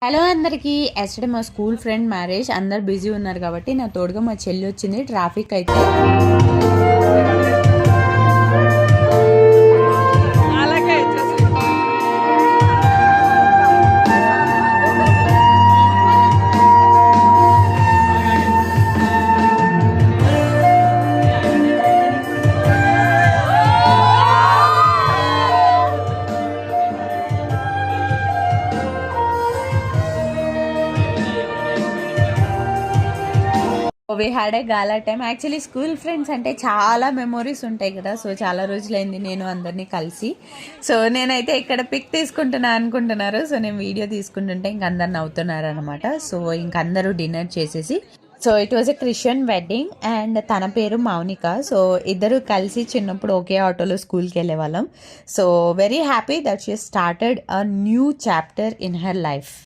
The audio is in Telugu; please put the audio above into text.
హలో అందరికీ. ఎస్టర్డే మా స్కూల్ ఫ్రెండ్ మ్యారేజ్, అందరు బిజీ ఉన్నారు కాబట్టి నా తోడుగా మా చెల్లి వచ్చింది. ట్రాఫిక్ అయితే we had a gala time. Actually school friends అంటే చాలా మెమొరీస్ ఉంటాయి కదా. సో చాలా రోజులైంది నేను అందరినీ కలిసి. సో నేనైతే ఇక్కడ పిక్ తీసుకుంటున్నా అనుకుంటున్నారు. సో నేను వీడియో తీసుకుంటుంటే ఇంక అందరు నవ్వుతున్నారు అనమాట. సో ఇంక అందరూ డిన్నర్ చేసేసి, so it was a Christian wedding and తన పేరు మౌనిక. సో ఇద్దరు కలిసి చిన్నప్పుడు ఒకే ఆటోలో స్కూల్కి వెళ్ళే వాళ్ళం. So very happy that she started a new chapter in her life.